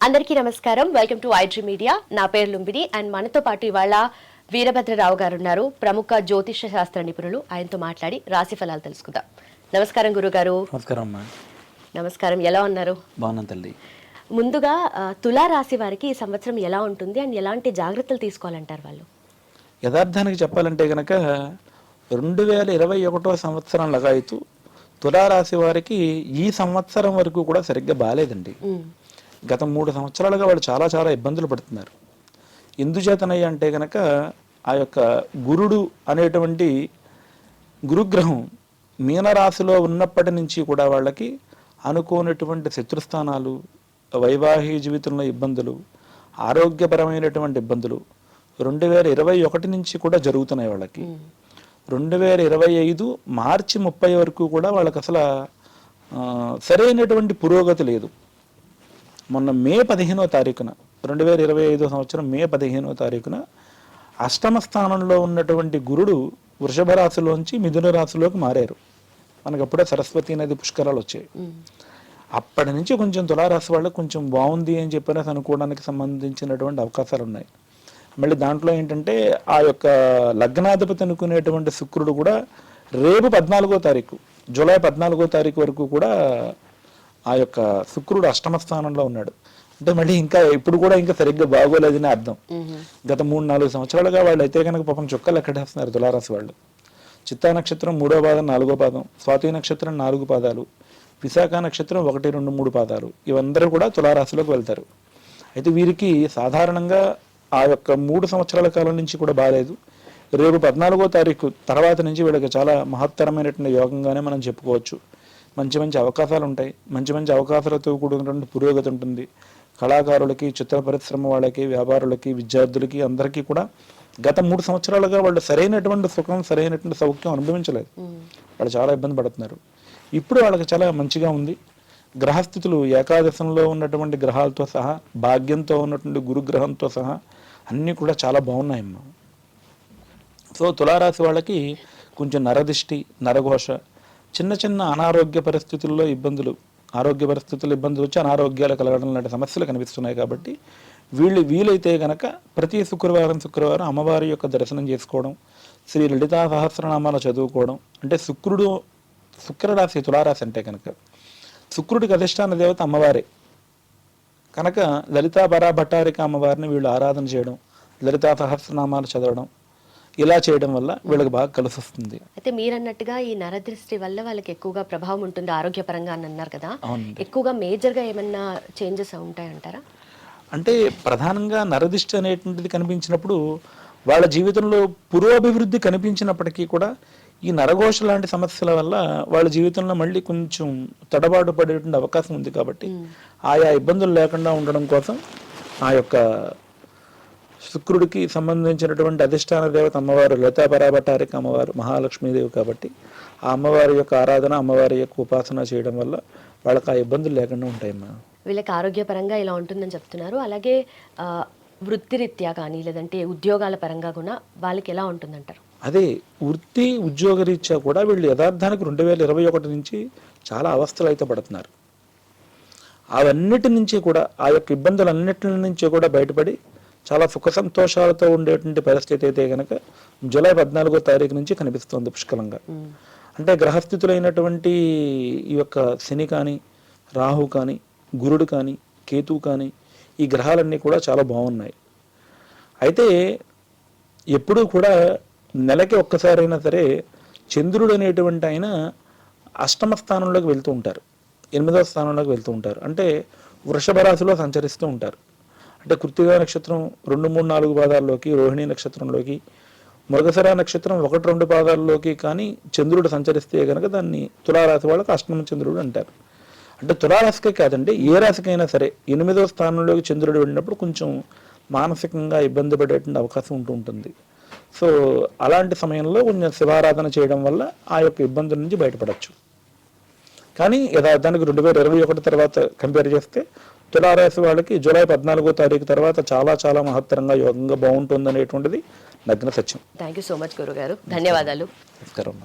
అందరికీ నమస్కారం. Welcome to iDream media. నా పేరు లుంబిని అండ్ మనతో పాటు ఇవాళ వీరభద్రరావు గారు ఉన్నారు, ప్రముఖ జ్యోతిష శాస్త్ర నిపుణులు. ఆయనతో మాట్లాడి రాశి ఫలాలు తెలుసుకుందాం. నమస్కారం గురుగారు. నమస్కారం అమ్మా. నమస్కారం. ఎలా ఉన్నారు? బాగున్నాను తల్లి. ముందుగా తులా రాశి వారికి ఈ సంవత్సరం ఎలా ఉంటుంది అండ్ ఎలాంటి జాగ్రత్తలు తీసుకోవాలంటారు వాళ్ళు? యథార్థానికి చెప్పాలంటే కనుక 2021 సంవత్సరం లగాయతు తులారాశి వారికి ఈ సంవత్సరం వరకు కూడా సరిగ్గా బాగాలేదండి. గత 3 సంవత్సరాలుగా వాళ్ళు చాలా చాలా ఇబ్బందులు పడుతున్నారు. ఎందుచేతనయ్య అంటే కనుక ఆ యొక్క గురుడు అనేటువంటి గురుగ్రహం మీనరాశిలో ఉన్నప్పటి నుంచి కూడా వాళ్ళకి అనుకోనటువంటి శత్రుస్థానాలు, వైవాహిక జీవితంలో ఇబ్బందులు, ఆరోగ్యపరమైనటువంటి ఇబ్బందులు 2021 నుంచి కూడా జరుగుతున్నాయి వాళ్ళకి. 2025 మార్చి 30 వరకు కూడా వాళ్ళకి అసలు సరైనటువంటి పురోగతి లేదు. మొన్న మే 15వ తారీఖున 2025 సంవత్సరం మే 15వ తారీఖున అష్టమ స్థానంలో ఉన్నటువంటి గురుడు వృషభ రాశిలోంచి మిథున రాశిలోకి మారారు. మనకు అప్పుడే సరస్వతి నది పుష్కరాలు వచ్చాయి. అప్పటి నుంచి కొంచెం తులారాశి వాళ్ళకి కొంచెం బాగుంది అని చెప్పిన అనుకోవడానికి సంబంధించినటువంటి అవకాశాలు ఉన్నాయి. మళ్ళీ దాంట్లో ఏంటంటే ఆ యొక్క లగ్నాధిపతి అనుకునేటువంటి శుక్రుడు కూడా రేపు 14వ తారీఖు, జూలై 14వ తారీఖు వరకు కూడా ఆ యొక్క శుక్రుడు అష్టమ స్థానంలో ఉన్నాడు. అంటే మళ్ళీ ఇంకా ఇప్పుడు కూడా ఇంకా సరిగ్గా బాగోలేదని అర్థం. గత 3-4 సంవత్సరాలుగా వాళ్ళు అయితే కనుక పాపం చుక్కలు ఎక్కడేస్తున్నారు తులారాశి వాళ్ళు. చిత్తా నక్షత్రం 3వ పాదం 4వ పాదం, స్వాతి నక్షత్రం 4 పాదాలు, విశాఖ నక్షత్రం 1, 2, 3 పాదాలు, ఇవందరూ కూడా తులారాశిలోకి వెళ్తారు. అయితే వీరికి సాధారణంగా ఆ యొక్క 3 సంవత్సరాల కాలం నుంచి కూడా బాగాలేదు. రేపు 14వ తారీఖు తర్వాత నుంచి వీళ్ళకి చాలా మహత్తరమైనటువంటి యోగంగానే మనం చెప్పుకోవచ్చు. మంచి మంచి అవకాశాలు ఉంటాయి. మంచి మంచి అవకాశాలతో కూడినటువంటి పురోగతి ఉంటుంది. కళాకారులకి, చిత్ర పరిశ్రమ వాళ్ళకి, వ్యాపారులకి, విద్యార్థులకి అందరికీ కూడా గత 3 సంవత్సరాలుగా వాళ్ళు సరైనటువంటి సుఖం, సరైనటువంటి సౌఖ్యం అనుభవించలేదు. వాళ్ళు చాలా ఇబ్బంది పడుతున్నారు. ఇప్పుడు వాళ్ళకి చాలా మంచిగా ఉంది. గ్రహస్థితులు ఏకాదశంలో ఉన్నటువంటి గ్రహాలతో సహా, భాగ్యంతో ఉన్నటువంటి గురుగ్రహంతో సహా అన్నీ కూడా చాలా బాగున్నాయమ్మా. సో తులారాశి వాళ్ళకి కొంచెం నరదిష్టి, నరఘోష, చిన్న చిన్న అనారోగ్య పరిస్థితుల్లో ఇబ్బందులు, ఆరోగ్య పరిస్థితుల్లో ఇబ్బందులు వచ్చి అనారోగ్యాలు కలగడం లాంటి సమస్యలు కనిపిస్తున్నాయి. కాబట్టి వీలైతే గనక ప్రతి శుక్రవారం అమ్మవారి యొక్క దర్శనం చేసుకోవడం, శ్రీ లలితా సహస్రనామాలు చదువుకోవడం. అంటే శుక్రరాశి తులారాశి అంటే కనుక శుక్రుడికి అధిష్టాన దేవత అమ్మవారే కనుక లలితా భట్టారిక అమ్మవారిని వీళ్ళు ఆరాధన చేయడం, లలితా సహస్రనామాలు చదవడం, ఇలా చేయడం వల్ల వీళ్ళకి బాగా కలిసి వస్తుంది. అయితే మీరన్నట్టుగా ఈ నరదృష్టి వల్ల వాళ్ళకి ఎక్కువగా ప్రభావం ఉంటుంది ఆరోగ్యపరంగా అని అన్నారు కదా. ఎక్కువగా మేజర్గా ఏమన్నా చేంజెస్ ఉంటాయంటారా? అంటే ప్రధానంగా నరదిష్టి అనేటువంటిది కనిపించినప్పుడు వాళ్ళ జీవితంలో పురోభివృద్ధి కనిపించినప్పటికీ కూడా ఈ నరఘోష లాంటి సమస్యల వల్ల వాళ్ళ జీవితంలో మళ్ళీ కొంచెం తడబాటు పడేటువంటి అవకాశం ఉంది. కాబట్టి ఆయా ఇబ్బందులు లేకుండా ఉండడం కోసం ఆ యొక్క శుక్రుడికి సంబంధించినటువంటి అధిష్టాన దేవత అమ్మవారు లలితా భట్టారిక అమ్మవారు మహాలక్ష్మీదేవి. కాబట్టి ఆ అమ్మవారి యొక్క ఆరాధన, అమ్మవారి యొక్క ఉపాసన చేయడం వల్ల వాళ్ళకి ఆ ఇబ్బందులు లేకుండా ఉంటాయమ్మా. వీళ్ళకి ఆరోగ్యపరంగా ఇలా ఉంటుందని చెప్తున్నారు. అలాగే వృత్తిరీత్యా కానీ లేదంటే ఉద్యోగాల పరంగా కూడా వాళ్ళకి ఎలా ఉంటుందంటారు? అదే వృత్తి ఉద్యోగ రీత్యా కూడా వీళ్ళు యథార్థానికి 2021 నుంచి చాలా అవస్థలు అయితే పడుతున్నారు. అవన్నిటి నుంచి కూడా ఆ యొక్క ఇబ్బందులన్నిటి నుంచి కూడా బయటపడి చాలా సుఖ సంతోషాలతో ఉండేటువంటి పరిస్థితి అయితే కనుక జూలై 14వ తారీఖు నుంచి కనిపిస్తుంది పుష్కలంగా. అంటే గ్రహస్థితులైనటువంటి ఈ యొక్క శని కానీ, రాహు కానీ, గురుడు కానీ, కేతువు కానీ, ఈ గ్రహాలన్నీ కూడా చాలా బాగున్నాయి. అయితే ఎప్పుడూ కూడా నెలకి ఒక్కసారైనా సరే చంద్రుడు అనేటువంటి ఆయన అష్టమ స్థానంలోకి వెళ్తూ ఉంటారు, 8వ స్థానంలోకి వెళ్తూ ఉంటారు. అంటే వృషభ రాశిలో సంచరిస్తూ ఉంటారు. అంటే కృత్తికా నక్షత్రం 2, 3, 4 పాదాల్లోకి, రోహిణి నక్షత్రంలోకి, మృగశిర నక్షత్రం 1, 2 పాదాల్లోకి కానీ చంద్రుడు సంచరిస్తే కనుక దాన్ని తులారాశి వాళ్ళకి అష్టమ చంద్రుడు అంటారు. అంటే తులారాశికే కాదండి, ఏ రాశికైనా సరే 8వ స్థానంలోకి చంద్రుడు వెళ్ళినప్పుడు కొంచెం మానసికంగా ఇబ్బంది పడేటువంటి అవకాశం ఉంటుంది. సో అలాంటి సమయంలో కొంచెం శివారాధన చేయడం వల్ల ఆ యొక్క ఇబ్బందుల నుంచి బయటపడవచ్చు. కానీ యథార్థానికి 2021 తర్వాత కంపేర్ చేస్తే తులారాశి వాళ్ళకి జూలై 14వ తారీఖు తర్వాత చాలా చాలా మహత్తరంగా యోగంగా బాగుంటుంది అనేటువంటిది నగ్న సత్యం. థ్యాంక్ యూ సో మచ్ గురుగారు. ధన్యవాదాలు. నమస్కారం.